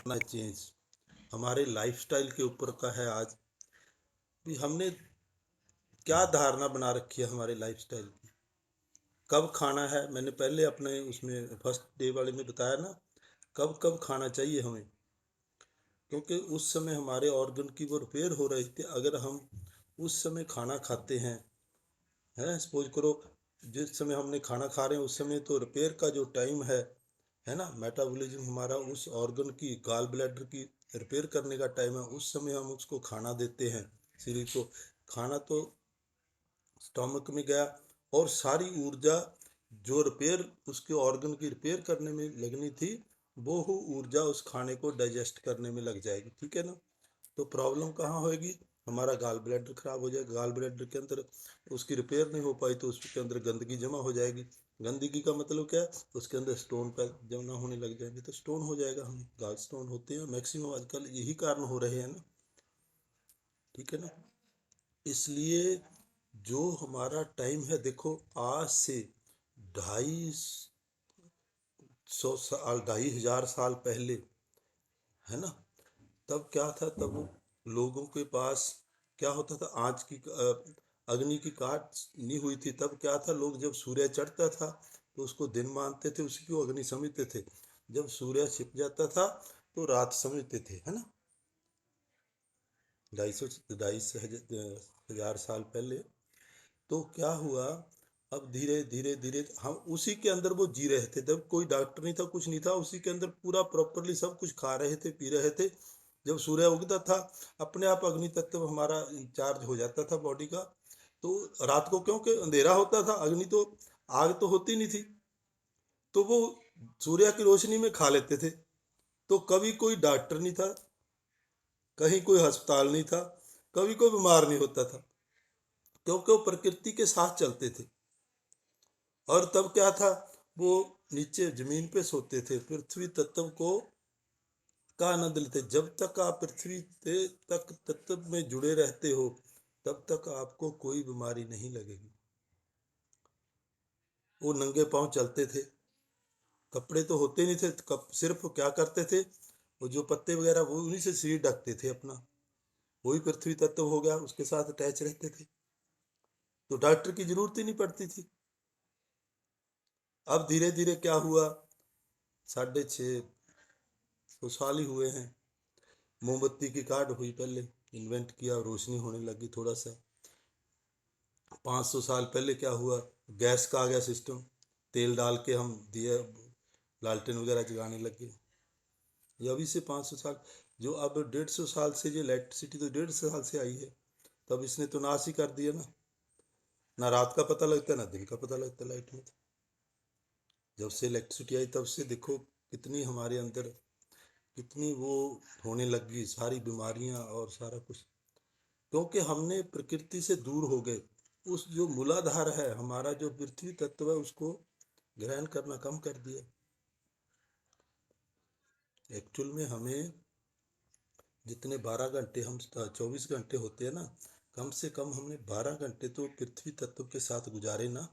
अपना चेंज हमारे लाइफस्टाइल के ऊपर का है। आज भी हमने क्या धारणा बना रखी है हमारे लाइफस्टाइल की, कब खाना है। मैंने पहले अपने उसमें फर्स्ट डे वाले में बताया ना, कब कब खाना चाहिए हमें, क्योंकि उस समय हमारे ऑर्गन की वो रिपेयर हो रही थी। अगर हम उस समय खाना खाते हैं, है सपोज करो जिस समय हमने खाना खा रहे हैं उस समय तो रिपेयर का जो टाइम है ना, मेटाबॉलिज्म हमारा उस ऑर्गन की गाल ब्लैडर की रिपेयर करने का टाइम है, उस समय हम उसको खाना देते हैं शरीर को। खाना तो स्टमक में गया और सारी ऊर्जा जो रिपेयर उसके ऑर्गन की रिपेयर करने में लगनी थी, वो ऊर्जा उस खाने को डाइजेस्ट करने में लग जाएगी। ठीक है ना। तो प्रॉब्लम कहाँ होएगी, हमारा गाल ब्लैडर खराब हो जाएगा। गाल ब्लैडर के अंदर उसकी रिपेयर नहीं हो पाई तो उसके अंदर गंदगी जमा हो जाएगी। गंदगी का मतलब क्या है, उसके अंदर स्टोन का जमा होने लग जाएंगे तो स्टोन हो जाएगा। हमें गाल स्टोन होते हैं मैक्सिमम आजकल, यही कारण हो रहे हैं ना। ठीक है ना। इसलिए जो हमारा टाइम है, देखो आज से 250 साल 2500 साल पहले, है ना, तब क्या था, तब लोगों के पास क्या होता था, आज की अग्नि की काट नहीं हुई थी। तब क्या था, लोग जब सूर्य चढ़ता था तो उसको दिन मानते थे, उसी को अग्नि समझते थे। जब सूर्य छिप जाता था तो रात समझते थे, है ना। 250 साल पहले तो क्या हुआ, अब धीरे धीरे धीरे हम उसी के अंदर वो जी रहे थे। जब कोई डॉक्टर नहीं था, कुछ नहीं था, उसी के अंदर पूरा प्रॉपरली सब कुछ खा रहे थे, पी रहे थे। जब सूर्य उगता था अपने आप अग्नि तत्व हमारा इंचार्ज हो जाता था बॉडी का। तो रात को क्योंकि अंधेरा होता था, अग्नि तो आग तो होती नहीं थी, तो वो सूर्य की रोशनी में खा लेते थे। तो कभी कोई डॉक्टर नहीं था, कहीं कोई अस्पताल नहीं था, कभी कोई बीमार नहीं होता था, क्योंकि वो प्रकृति के साथ चलते थे। और तब क्या था, वो नीचे जमीन पे सोते थे, पृथ्वी तत्व को का आनंद लेते। जब तक आप पृथ्वी तक तत्व में जुड़े रहते हो तब तक आपको कोई बीमारी नहीं लगेगी। वो नंगे पांव चलते थे, कपड़े तो होते नहीं थे, सिर्फ क्या करते थे, वो जो पत्ते वगैरह वो उन्हीं से शरीर ढकते थे अपना। वही पृथ्वी तत्व हो गया, उसके साथ अटैच रहते थे, तो डॉक्टर की जरूरत ही नहीं पड़ती थी। अब धीरे धीरे क्या हुआ, 650 साल ही हुए हैं, मोमबत्ती की काट हुई, पहले इन्वेंट किया, रोशनी होने लगी थोड़ा सा। 500 साल पहले क्या हुआ, गैस का आ गया सिस्टम, तेल डाल के हम दिए लालटेन वगैरह जगाने लगे। ये अभी से 500 साल, जो अब 150 साल से, जो इलेक्ट्रिसिटी तो 150 साल से आई है, तब इसने तो नाश ही कर दिया ना। ना रात का पता लगता ना दिन का पता लगता लाइट में। जब से इलेक्ट्रिसिटी आई तब से देखो कितनी हमारे अंदर, कितनी वो होने लगी सारी बीमारियां और सारा कुछ, क्योंकि हमने प्रकृति से दूर हो गए। उस जो मूलाधार है हमारा, जो पृथ्वी तत्व है, उसको ग्रहण करना कम कर दिया। एक्चुअल में हमें जितने 12 घंटे, हम 24 घंटे होते हैं ना, कम से कम हमने 12 घंटे तो पृथ्वी तत्व के साथ गुजारे ना,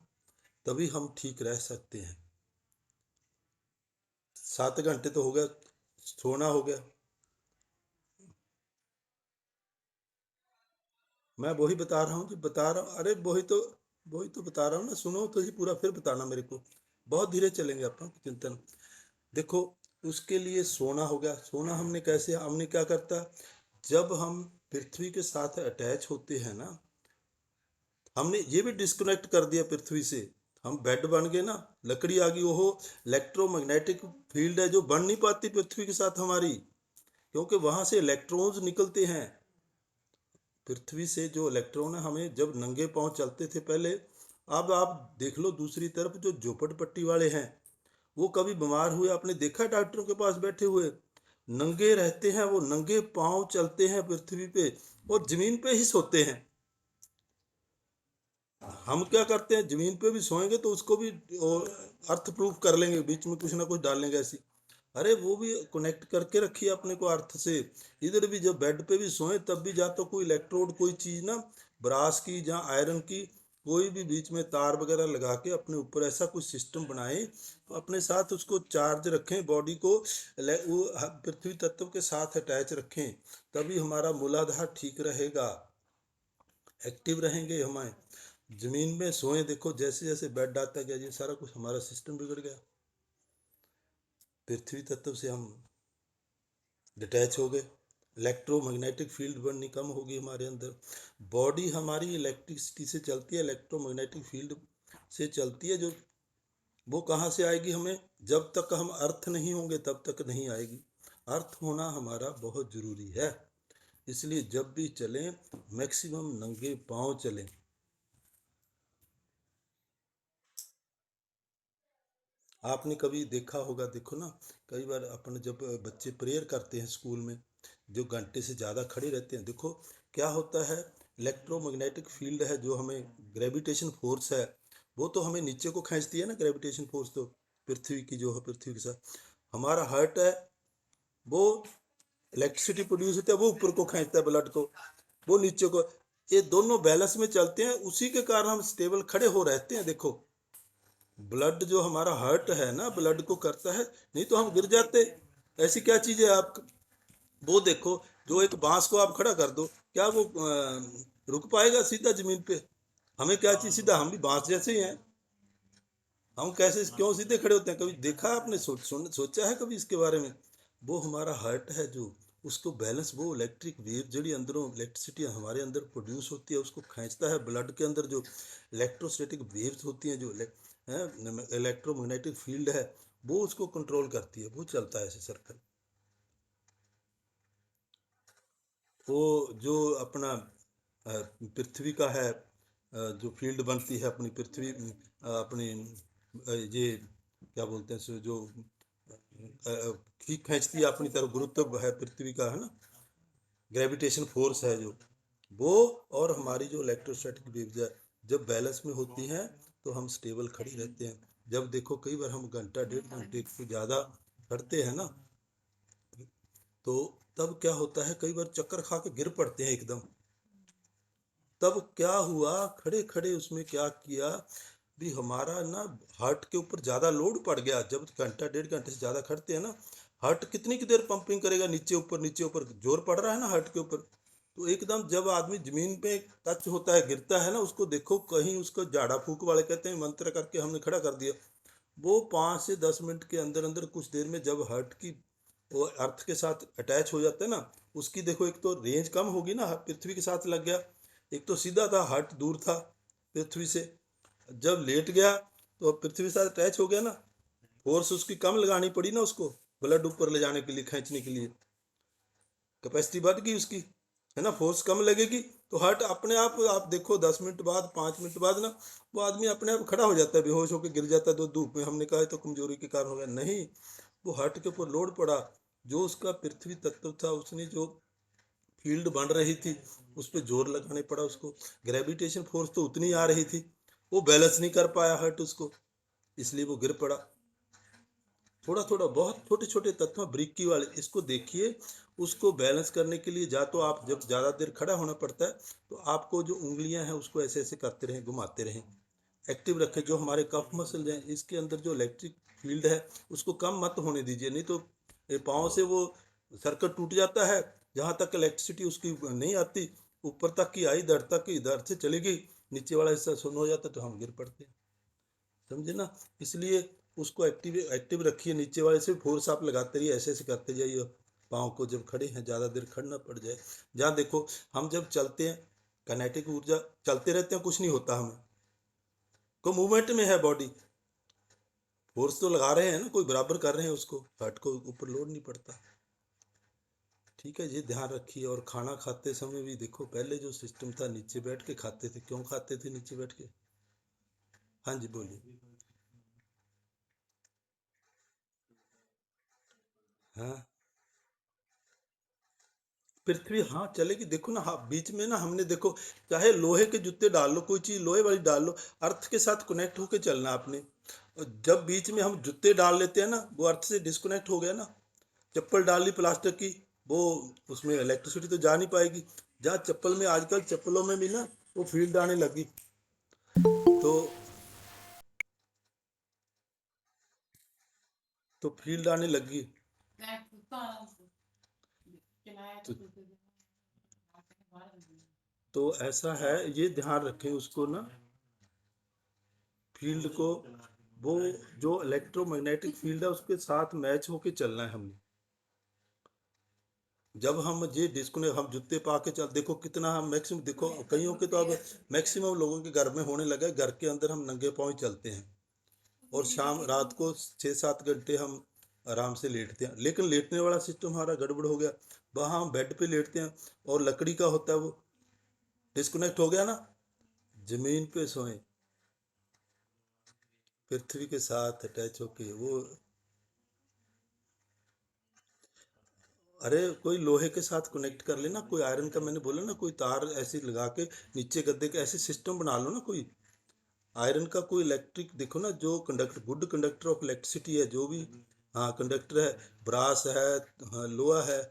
तभी हम ठीक रह सकते हैं। 7 घंटे तो हो गया, सोना हो गया। मैं वही बता रहा हूँ, जो बता रहा हूँ, अरे वही तो बता रहा हूँ ना, सुनो तो ही पूरा, फिर बताना मेरे को। बहुत धीरे चलेंगे अपन, चिंतन। देखो, उसके लिए सोना हो गया। सोना हमने कैसे, हमने क्या करता, जब हम पृथ्वी के साथ अटैच होते हैं ना, हमने ये भी डिस्कनेक्ट कर दिया पृथ्वी से। हम बेड बन गए ना, लकड़ी आ गई, वो इलेक्ट्रोमैग्नेटिक फील्ड है जो बन नहीं पाती पृथ्वी के साथ हमारी, क्योंकि वहां से इलेक्ट्रॉन्स निकलते हैं। पृथ्वी से जो इलेक्ट्रॉन है, हमें जब नंगे पांव चलते थे पहले, अब आप देख लो दूसरी तरफ जो झोपड़पट्टी वाले हैं, वो कभी बीमार हुए आपने देखा है डॉक्टरों के पास बैठे हुए, नंगे रहते हैं, वो नंगे पांव चलते हैं पृथ्वी पे और जमीन पे ही सोते हैं। हम क्या करते हैं, जमीन पे भी सोएंगे तो उसको भी अर्थ प्रूफ कर लेंगे, बीच में कुछ ना कुछ डाल लेंगे ऐसी। अरे वो भी कनेक्ट करके रखिए अपने को अर्थ से। इधर भी जब बेड पे भी सोए तब भी जा तो कोई इलेक्ट्रोड कोई चीज ना, ब्रास की या आयरन की कोई भी बीच में तार वगैरह लगा के अपने ऊपर ऐसा कुछ सिस्टम बनाएं, तो अपने साथ उसको चार्ज रखें, बॉडी को वो पृथ्वी तत्व के साथ अटैच रखें, तभी हमारा मूलाधार ठीक रहेगा, एक्टिव रहेंगे। हमें जमीन में सोए, देखो जैसे जैसे बेड आता गया ये सारा कुछ हमारा सिस्टम बिगड़ गया, पृथ्वी तत्व से हम डिटैच हो गए, इलेक्ट्रोमैग्नेटिक फील्ड बननी कम होगी हमारे अंदर। बॉडी हमारी इलेक्ट्रिसिटी से चलती है, इलेक्ट्रोमैग्नेटिक फील्ड से चलती है, जो वो कहाँ से आएगी हमें, जब तक हम अर्थ नहीं होंगे तब तक नहीं आएगी। अर्थ होना हमारा बहुत ज़रूरी है, इसलिए जब भी चलें मैक्सिमम नंगे पाँव चलें। आपने कभी देखा होगा, देखो ना, कई बार अपन जब बच्चे प्रेयर करते हैं स्कूल में, जो घंटे से ज़्यादा खड़े रहते हैं, देखो क्या होता है, इलेक्ट्रोमैग्नेटिक फील्ड है जो हमें, ग्रेविटेशन फोर्स है, वो तो हमें नीचे को खींचती है ना, ग्रेविटेशन फोर्स तो पृथ्वी की जो है, पृथ्वी के साथ हमारा हार्ट है, वो इलेक्ट्रिसिटी प्रोड्यूस होता है, वो ऊपर को खींचता है ब्लड को, वो नीचे को, ये दोनों बैलेंस में चलते हैं, उसी के कारण हम स्टेबल खड़े हो रहते हैं। देखो ब्लड जो हमारा हार्ट है ना, ब्लड को करता है, नहीं तो हम गिर जाते। ऐसी क्या चीज़ है आप, वो देखो, जो एक बांस को आप खड़ा कर दो, क्या वो रुक पाएगा सीधा जमीन पे? हमें क्या चीज़ सीधा, हम भी बांस जैसे ही हैं, हम कैसे क्यों सीधे खड़े होते हैं? कभी देखा आपने, सोचा है कभी इसके बारे में? वो हमारा हार्ट है जो उसको बैलेंस, वो इलेक्ट्रिक वेव जड़ी अंदरों इलेक्ट्रिसिटी हमारे अंदर प्रोड्यूस होती है, उसको खींचता है। ब्लड के अंदर जो इलेक्ट्रोस्टैटिक वेव्स होती हैं, जो इलेक्ट्रोमैग्नेटिक फील्ड है, वो उसको कंट्रोल करती है, वो चलता है ऐसे सर्कल। वो जो अपना पृथ्वी का है, जो फील्ड बनती है अपनी पृथ्वी, अपनी ये क्या बोलते हैं जो खींचती है अपनी तरफ, गुरुत्व है पृथ्वी का, है ना, ग्रेविटेशन फोर्स है जो, वो और हमारी जो इलेक्ट्रोस्टैटिक वेव्स है, जब बैलेंस में होती हैं तो हम स्टेबल खड़ी रहते हैं। जब देखो कई बार हम घंटा 1.5 घंटे से ज़्यादा खड़ते हैं ना, तो तब क्या होता है, कई बार चक्कर खा के गिर पड़ते हैं एकदम। तब क्या हुआ, खड़े खड़े उसमें क्या किया भी, हमारा ना हार्ट के ऊपर ज़्यादा लोड पड़ गया। जब घंटा 1.5 घंटे से ज़्यादा खड़ते हैं ना, हार्ट कितनी की देर पंपिंग करेगा, नीचे ऊपर जोर पड़ रहा है ना हार्ट के ऊपर, तो एकदम जब आदमी जमीन पे टच होता है, गिरता है ना, उसको देखो कहीं उसको झाड़ा फूक वाले कहते हैं, मंत्र करके हमने खड़ा कर दिया, वो 5 से 10 मिनट के अंदर अंदर, कुछ देर में जब हार्ट की वो अर्थ के साथ अटैच हो जाता है ना, उसकी देखो एक तो रेंज कम होगी ना, पृथ्वी के साथ लग गया, एक तो सीधा था, हार्ट दूर था पृथ्वी से, जब लेट गया तो अब पृथ्वी के साथ अटैच हो गया ना, फोर्स उसकी कम लगानी पड़ी ना, उसको ब्लड ऊपर ले जाने के लिए, खींचने के लिए कैपेसिटी बढ़ गई उसकी, है ना, फोर्स कम लगेगी, तो हार्ट अपने आप देखो 10 मिनट बाद, 5 मिनट बाद ना, वो आदमी अपने आप खड़ा हो जाता है, बेहोश होकर गिर जाता है, तो धूप में, हमने कहा है तो कमजोरी के कारण हो गया, नहीं, वो हार्ट के ऊपर लोड पड़ा, जो उसका पृथ्वी तत्व था, उसने जो फील्ड बन रही थी उस पर जोर लगाने पड़ा उसको, ग्रेविटेशन फोर्स तो उतनी आ रही थी, वो बैलेंस नहीं कर पाया हार्ट उसको, इसलिए वो गिर पड़ा। थोड़ा थोड़ा बहुत छोटे छोटे तत्व ब्रिकी वाले, इसको देखिए, उसको बैलेंस करने के लिए, जा तो आप जब ज़्यादा देर खड़ा होना पड़ता है, तो आपको जो उंगलियां हैं उसको ऐसे ऐसे करते रहें, घुमाते रहें, एक्टिव रखें। जो हमारे कफ मसल हैं, इसके अंदर जो इलेक्ट्रिक फील्ड है उसको कम मत होने दीजिए, नहीं तो पाँव से वो सर्किट टूट जाता है, जहाँ तक इलेक्ट्रिसिटी उसकी नहीं आती, ऊपर तक की आई, दर तक की इधर से चली गई, नीचे वाला हिस्सा सुन्न हो जाता, तो हम गिर पड़ते हैं, समझे ना। इसलिए उसको एक्टिव एक्टिव रखिए, नीचे वाले से फोर्स आप लगाते रहिए, ऐसे ऐसे करते जाइए पाँव को, जब खड़े हैं ज़्यादा देर खड़ना पड़ जाए। जहाँ देखो हम जब चलते हैं, काइनेटिक ऊर्जा, चलते रहते हैं, कुछ नहीं होता हमें, को मूवमेंट में है बॉडी, फोर्स तो लगा रहे हैं ना, कोई बराबर कर रहे हैं उसको, हार्ट को ऊपर लोड नहीं पड़ता। ठीक है, ये ध्यान रखिए। और खाना खाते समय भी देखो, पहले जो सिस्टम था नीचे बैठ के खाते थे, क्यों खाते थे नीचे बैठ के? हाँ जी, बोलिए। हाँ, पृथ्वी हाँ चलेगी, देखो ना, हाँ बीच में ना हमने देखो, चाहे लोहे के जूते डाल लो, कोई चीज़ लोहे वाली डाल लो, अर्थ के साथ कनेक्ट होके चलना आपने। और जब बीच में हम जूते डाल लेते हैं ना, वो अर्थ से डिस्कनेक्ट हो गया ना। चप्पल डाल ली प्लास्टिक की, वो उसमें इलेक्ट्रिसिटी तो जा नहीं पाएगी। जहाँ चप्पल में, आजकल चप्पलों में भी ना वो फील्ड आने लगी, तो फील्ड आने लगी। तो ऐसा है, ये ध्यान रखें उसको ना, फील्ड को, वो जो इलेक्ट्रोमैग्नेटिक फील्ड है उसके साथ मैच होके चलना है हमने। जब हम ये डिस्कनेक्ट, हम जूते पा के चल, देखो कितना हम मैक्सिमम, देखो कईयों के तो अब मैक्सिमम लोगों के घर में होने लगा, घर के अंदर हम नंगे पाँव ही चलते हैं और शाम रात को 6-7 घंटे हम आराम से लेटते हैं। लेकिन लेटने वाला सिस्टम हमारा गड़बड़ हो गया, वहाँ हम बेड पे लेटते हैं और लकड़ी का होता है, वो डिस्कनेक्ट हो गया ना, जमीन पे सोए, पृथ्वी के साथ अटैच होके वो। अरे कोई लोहे के साथ कनेक्ट कर लेना, कोई आयरन का, मैंने बोला ना, कोई तार ऐसी लगा के नीचे गद्दे के ऐसे सिस्टम बना लो ना, कोई आयरन का, कोई इलेक्ट्रिक, देखो ना जो conductor, good conductor of electricity है जो भी, हाँ कंडक्टर है, ब्रास है, हाँ लोहा है,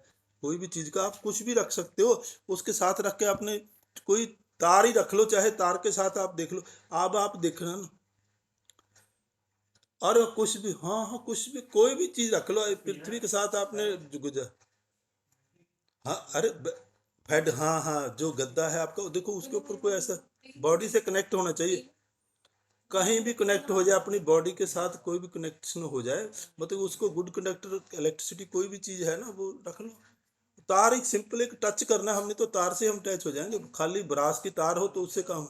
कोई भी चीज का आप कुछ भी रख सकते हो, उसके साथ रख के आपने कोई तार ही रख लो, चाहे तार के साथ आप देख लो। अब आप देखना ना, और कुछ भी, हाँ हाँ कुछ भी, कोई भी चीज रख लो पृथ्वी के साथ आपने गुजर, हाँ अरे फेड, हाँ हाँ जो गद्दा है आपका, देखो उसके ऊपर कोई ऐसा बॉडी से कनेक्ट होना चाहिए, कहीं भी कनेक्ट हो जाए अपनी बॉडी के साथ, कोई भी कनेक्शन हो जाए, मतलब उसको गुड कंडक्टर इलेक्ट्रिसिटी कोई भी चीज है ना वो रख लो। तार एक सिंपल एक टच करना है हमने, तो तार से हम टच हो जाएंगे, खाली ब्रास की तार हो तो उससे काम।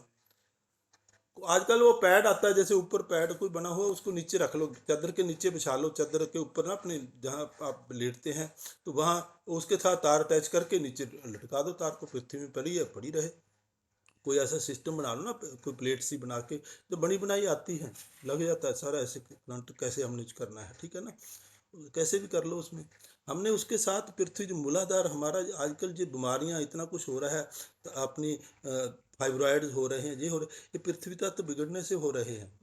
आजकल वो पैड आता है, जैसे ऊपर पैड कोई बना हुआ है, उसको नीचे रख लो, चादर के नीचे बिछा लो, चादर के ऊपर ना अपने जहाँ आप लेटते हैं, तो वहाँ उसके साथ तार अटैच करके नीचे लटका दो तार को, पृथ्वी में पड़ी है पड़ी रहे। कोई ऐसा सिस्टम बना लो ना, कोई प्लेट सी बना के, जो बनी बनाई आती है, लग जाता है सारा, ऐसे करंट कैसे हमने करना है, ठीक है ना, कैसे भी कर लो उसमें। हमने उसके साथ पृथ्वी जो मूलाधार हमारा, आजकल जो बीमारियां इतना कुछ हो रहा है, तो अपनी फाइब्रॉइड हो रहे हैं, ये हो रहे, ये पृथ्वी तत्व बिगड़ने से हो रहे हैं,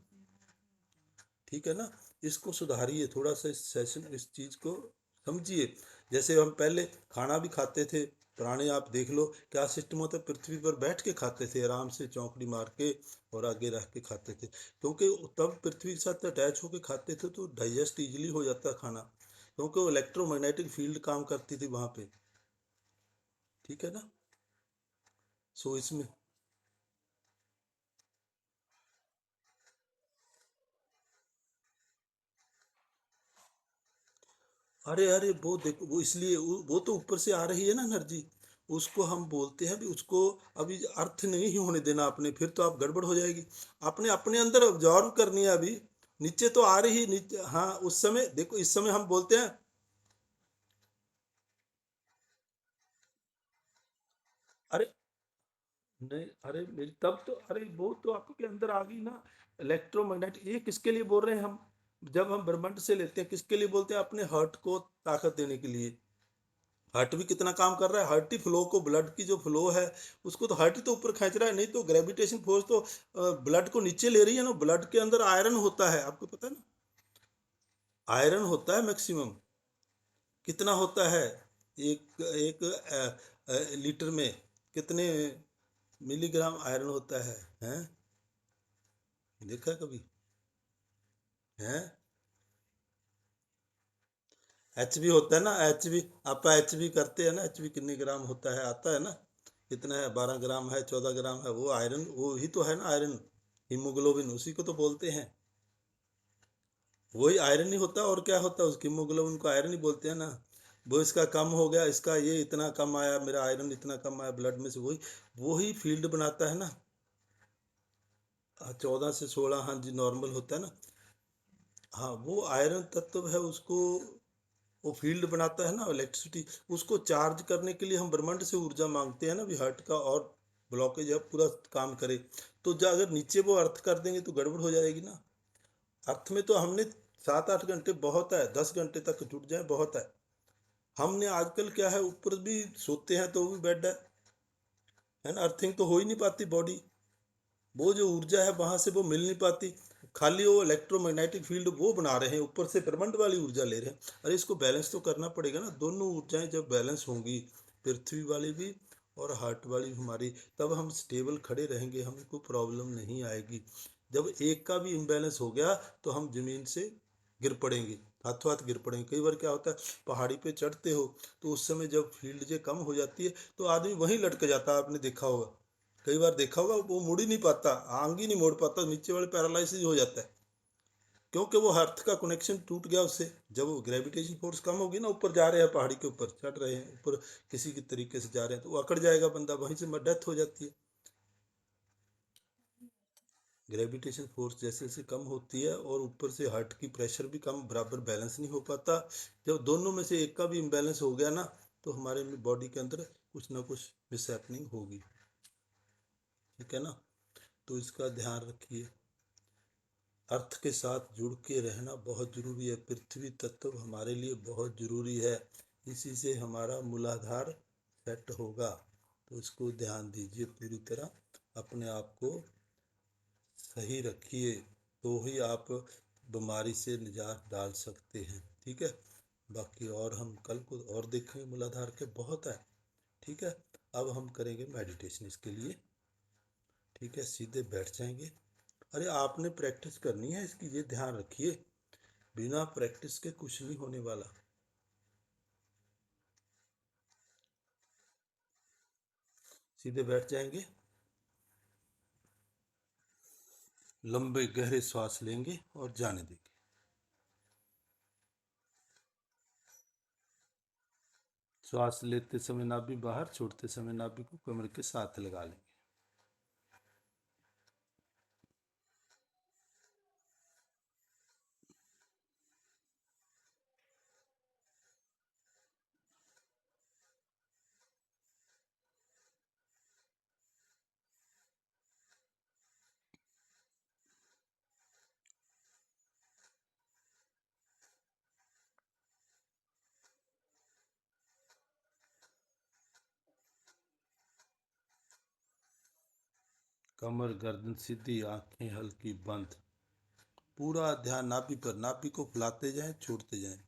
ठीक है ना। इसको सुधारिए थोड़ा सा, इस सेशन, इस चीज को समझिए। जैसे हम पहले खाना भी खाते थे, पुराने आप देख लो क्या सिस्टम होता, पृथ्वी पर बैठ के खाते थे आराम से, चौकड़ी मार के और आगे रख के खाते थे, क्योंकि तब पृथ्वी के साथ अटैच होके खाते थे, तो डाइजेस्ट इजीली हो जाता खाना, क्योंकि वो इलेक्ट्रोमैग्नेटिक फील्ड काम करती थी वहां पे, ठीक है ना। सो इसमें, अरे अरे वो देखो, वो इसलिए वो तो ऊपर से आ रही है ना एनर्जी, उसको हम बोलते हैं भी, उसको अभी अर्थ नहीं ही होने देना आपने, फिर तो आप गड़बड़ हो जाएगी, आपने अपने अंदर ऑब्जॉर्व करनी है अभी, नीचे तो आ रही नीचे, हाँ उस समय देखो, इस समय हम बोलते हैं, अरे नहीं, अरे मेरी तब तो, अरे वो तो आपके अंदर आ गई ना, इलेक्ट्रोमैग्नेट, ये किसके लिए बोल रहे हैं हम, जब हम ब्रह्मांड से लेते हैं किसके लिए बोलते हैं, अपने हार्ट को ताकत देने के लिए। हार्ट भी कितना काम कर रहा है, हार्ट ही फ्लो को, ब्लड की जो फ्लो है उसको तो हार्ट ही तो ऊपर खींच रहा है, नहीं तो ग्रेविटेशन फोर्स तो ब्लड को नीचे ले रही है ना। ब्लड के अंदर आयरन होता है, आपको पता है ना, आयरन होता है मैक्सिमम, कितना होता है, एक एक लीटर में कितने मिलीग्राम आयरन होता है, हैं, देखा कभी, हैं, एच बी होता है ना, एच बी, आप एच बी करते हैं ना, एच बी कितने ग्राम होता है, आता है ना, कितना है, 12 ग्राम है, 14 ग्राम है, वो आयरन, वो ही तो है ना आयरन, हीमोग्लोबिन उसी को तो बोलते हैं, वही आयरन ही होता है, और क्या होता है, उसकी हीमोग्लोबिन को आयरन ही बोलते हैं ना। वो इसका कम हो गया, इसका ये इतना कम आया, मेरा आयरन इतना कम आया ब्लड में से, वही वही फील्ड बनाता है ना। 14 से 16, हाँ जी नॉर्मल होता है ना। हाँ वो आयरन तत्व है, उसको वो फील्ड बनाता है ना इलेक्ट्रिसिटी, उसको चार्ज करने के लिए हम ब्रह्मांड से ऊर्जा मांगते हैं ना, भी हार्ट का और ब्लॉकेज है पूरा काम करे, तो जो अगर नीचे वो अर्थ कर देंगे तो गड़बड़ हो जाएगी ना। अर्थ में तो हमने 7-8 घंटे बहुत है, 10 घंटे तक जुट जाए बहुत है। हमने आजकल क्या है, ऊपर भी सोते हैं तो भी बेड है ना, अर्थिंग तो हो ही नहीं पाती बॉडी, वो जो ऊर्जा है वहां से वो मिल नहीं पाती, खाली वो इलेक्ट्रोमैग्नेटिक फील्ड वो बना रहे हैं, ऊपर से ब्रह्मांड वाली ऊर्जा ले रहे हैं। अरे इसको बैलेंस तो करना पड़ेगा ना, दोनों ऊर्जाएं जब बैलेंस होंगी, पृथ्वी वाली भी और हार्ट वाली हमारी, तब हम स्टेबल खड़े रहेंगे, हमें कोई प्रॉब्लम नहीं आएगी। जब एक का भी इम्बैलेंस हो गया तो हम जमीन से गिर पड़ेंगे, हाथों हाथ गिर पड़ेंगे। कई बार क्या होता है, पहाड़ी पे चढ़ते हो तो उस समय जब फील्ड जे कम हो जाती है तो आदमी वहीं लटक जाता है, आपने देखा होगा, कई बार देखा होगा, वो मुड़ ही नहीं पाता, आंग ही नहीं मोड़ पाता, नीचे वाले पैरालिसिस हो जाता है, क्योंकि वो अर्थ का कनेक्शन टूट गया उससे। जब वो ग्रेविटेशन फोर्स कम होगी ना, ऊपर जा रहे हैं, पहाड़ी के ऊपर चढ़ रहे हैं, ऊपर किसी के तरीके से जा रहे हैं, तो वो अकड़ जाएगा बंदा, वहीं से डेथ हो जाती है। ग्रेविटेशन फोर्स जैसे जैसे कम होती है और ऊपर से हार्ट की प्रेशर भी कम, बराबर बैलेंस नहीं हो पाता। जब दोनों में से एक का भी इम्बैलेंस हो गया ना, तो हमारे बॉडी के अंदर कुछ ना कुछ मिसहैपनिंग होगी। ठीक है ना, तो इसका ध्यान रखिए। अर्थ के साथ जुड़ के रहना बहुत जरूरी है, पृथ्वी तत्व हमारे लिए बहुत जरूरी है, इसी से हमारा मूलाधार सेट होगा। तो इसको ध्यान दीजिए, पूरी तरह अपने आप को सही रखिए, तो ही आप बीमारी से निजात डाल सकते हैं। ठीक है, बाकी और हम कल को और देखेंगे, मूलाधार के बहुत है। ठीक है, अब हम करेंगे मेडिटेशन इसके लिए। ठीक है, सीधे बैठ जाएंगे। अरे आपने प्रैक्टिस करनी है इसकी, ये ध्यान रखिए, बिना प्रैक्टिस के कुछ नहीं होने वाला। सीधे बैठ जाएंगे, लंबे गहरे सांस लेंगे और जाने देंगे। श्वास लेते समय नाभि बाहर, छोड़ते समय नाभि को कमर के साथ लगा लेंगे। कमर गर्दन सीधी, आंखें हल्की बंद, पूरा ध्यान नाभि पर, नाभि को फुलाते जाएं, छोड़ते जाएं,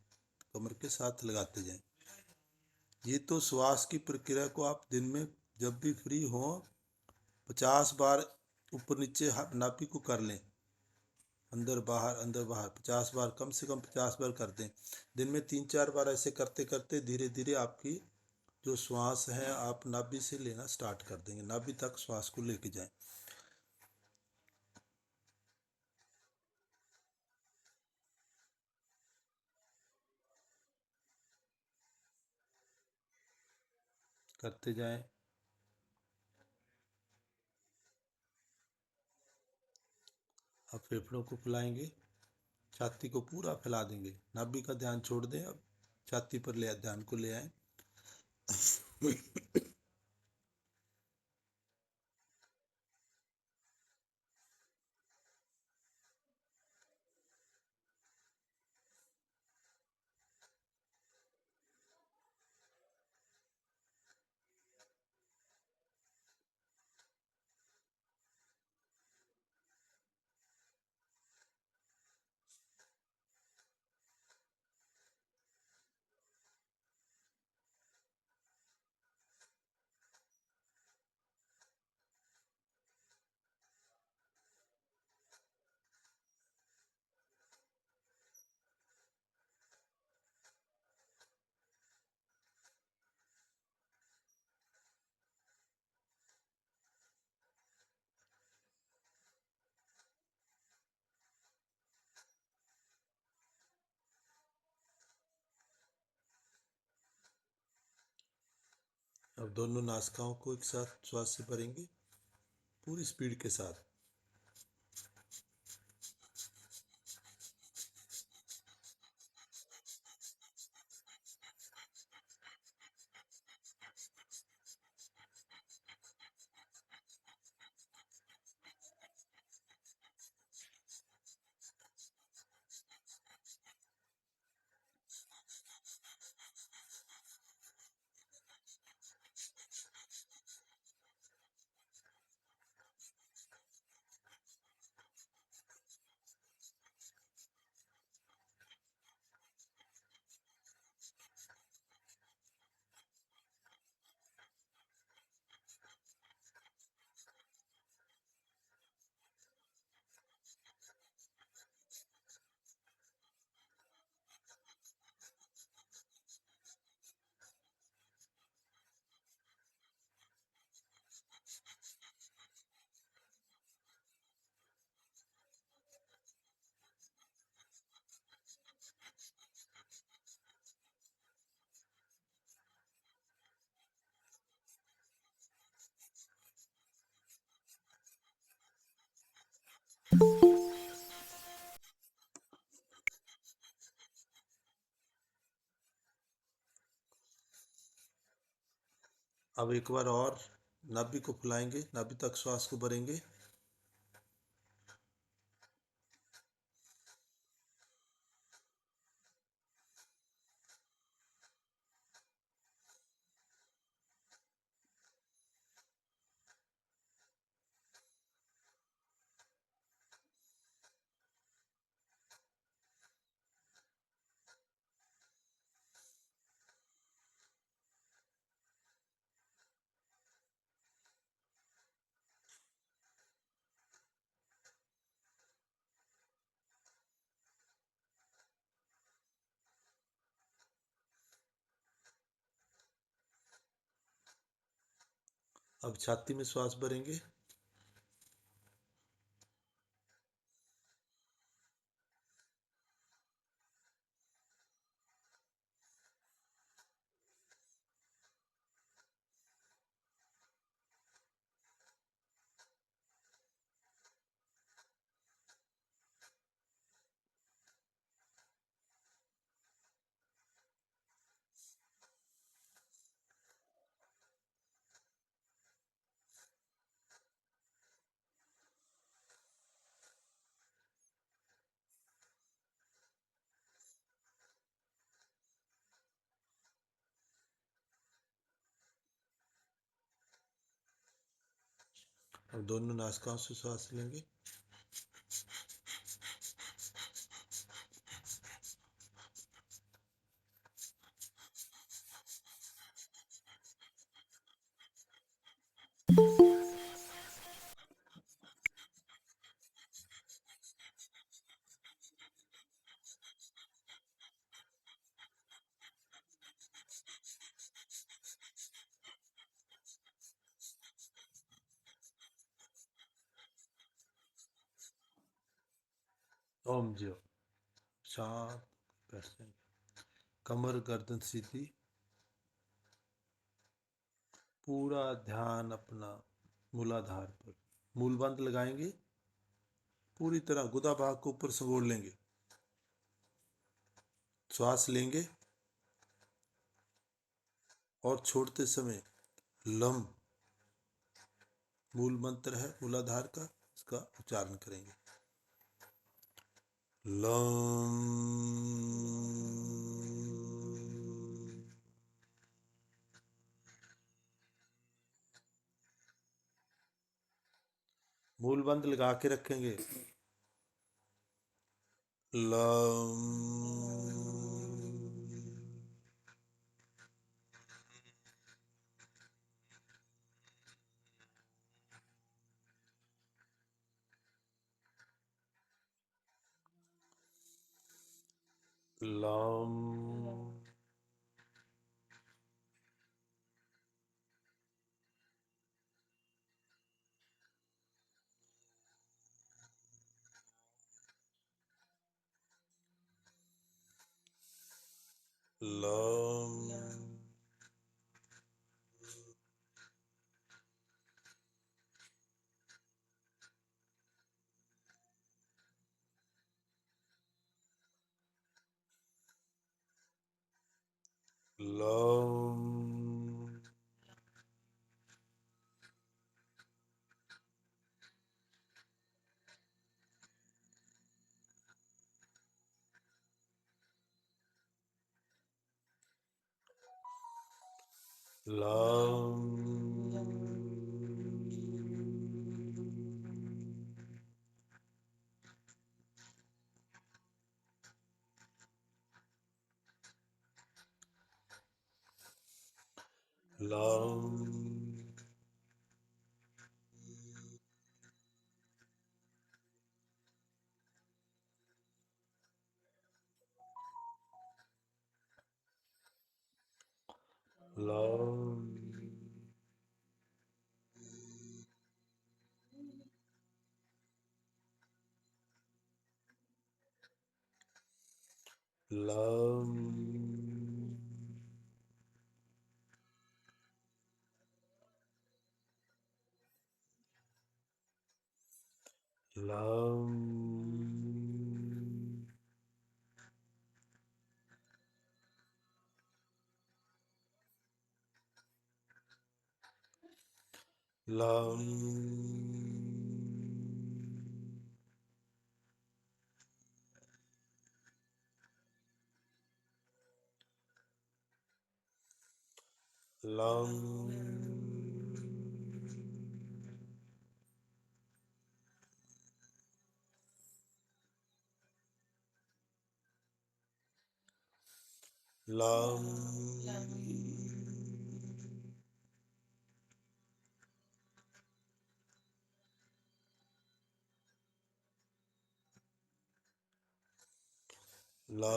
कमर के साथ लगाते जाएं। ये तो श्वास की प्रक्रिया को आप दिन में जब भी फ्री हो 50 बार ऊपर नीचे नाभि को कर लें, अंदर बाहर 50 बार, कम से कम 50 बार कर दें। दिन में 3-4 बार ऐसे करते करते धीरे धीरे आपकी जो श्वास है आप नाभि से लेना स्टार्ट कर देंगे, नाभि तक श्वास को लेके जाएं। करते जाएं। अब फेफड़ों को फुलाएंगे, छाती को पूरा फैला देंगे, नाभि का ध्यान छोड़ दें, अब छाती पर ले ध्यान को ले आए। अब दोनों नासिकाओं को एक साथ श्वास से भरेंगे, पूरी स्पीड के साथ। अब एक बार और नाभि को फुलाएंगे, नाभि तक श्वास को भरेंगे। अब छाती में श्वास भरेंगे। अब दोनों नासिकाओं से श्वास लेंगे। ओम ज्यो शांत बैठेंगे। कमर गर्दन सीधी, पूरा ध्यान अपना मूलाधार पर। मूल बंद लगाएंगे, पूरी तरह गुदा भाग को ऊपर सगोड़ लेंगे। श्वास लेंगे और छोड़ते समय लम मूल मंत्र है मूलाधार का, इसका उच्चारण करेंगे। लम। मूल बंद लगा के रखेंगे। Lump. Lump. Lump. Lump. Lump. Lump. Lump. Lump. Lump. lam lam lam lam lam lam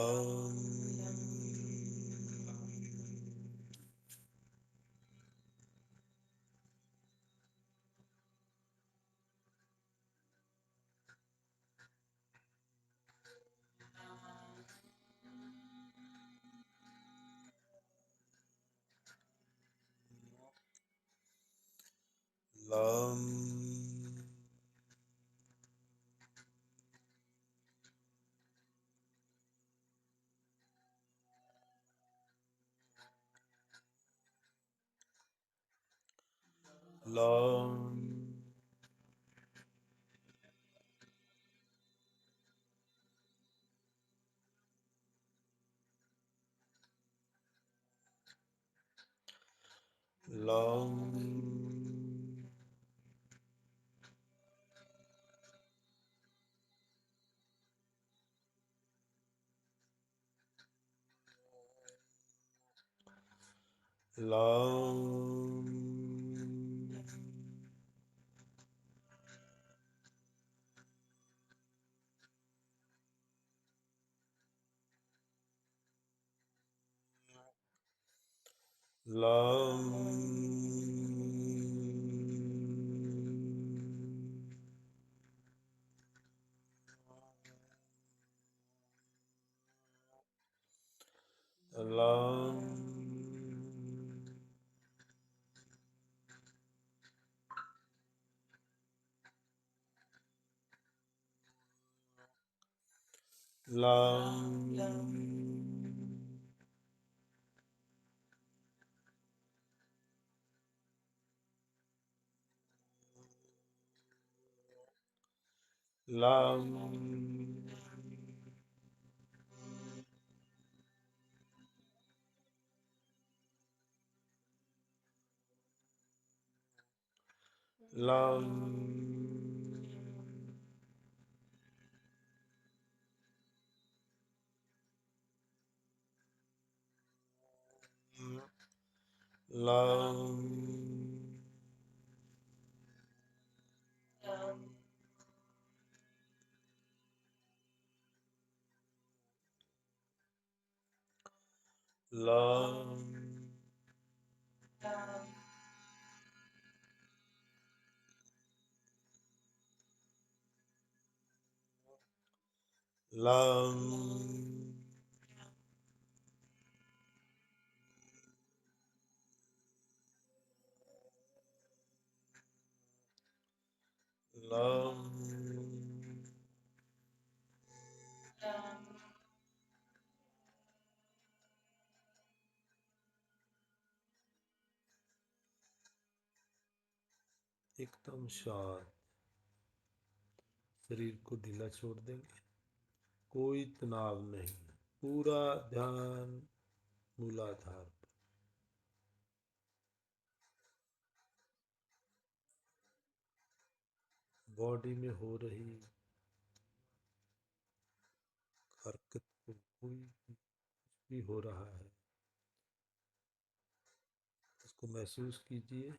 lam lam lam lam lam lam lam lam lam lam lam एकदम शांत, शरीर को ढीला छोड़ देंगे, कोई तनाव नहीं, पूरा ध्यान मूलाधार पर। बॉडी में हो रही हरकत को, कोई भी हो रहा है उसको महसूस कीजिए,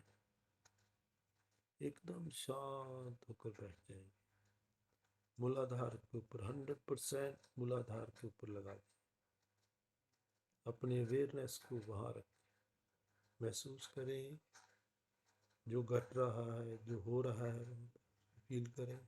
एकदम शांत होकर बैठ जाएंगे। मूलाधार के ऊपर 100% मूलाधार के ऊपर लगा दें, अपने अवेयरनेस को वहाँ रखें, महसूस करें जो घट रहा है, जो हो रहा है, फील करें।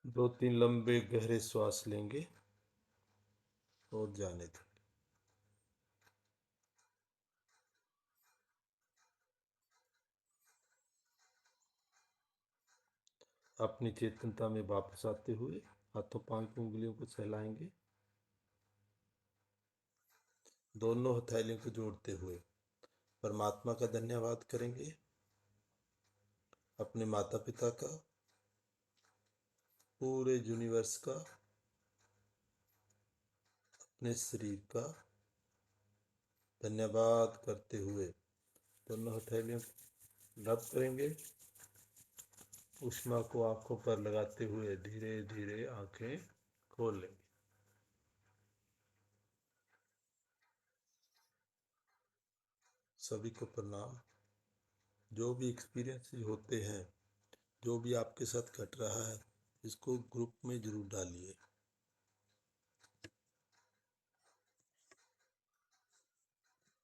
2-3 लंबे गहरे श्वास लेंगे और जाने देंगे। अपनी चेतनता में वापस आते हुए हाथों पांव की उंगलियों को सहलाएंगे। दोनों हथेलियों को जोड़ते हुए परमात्मा का धन्यवाद करेंगे, अपने माता पिता का, पूरे यूनिवर्स का, अपने शरीर का धन्यवाद करते हुए दोनों हथेलियों रब करेंगे। उष्मा को आंखों पर लगाते हुए धीरे धीरे आंखें खोल लेंगे। सभी को प्रणाम। जो भी एक्सपीरियंस होते हैं, जो भी आपके साथ घट रहा है, इसको ग्रुप में जरूर डालिए।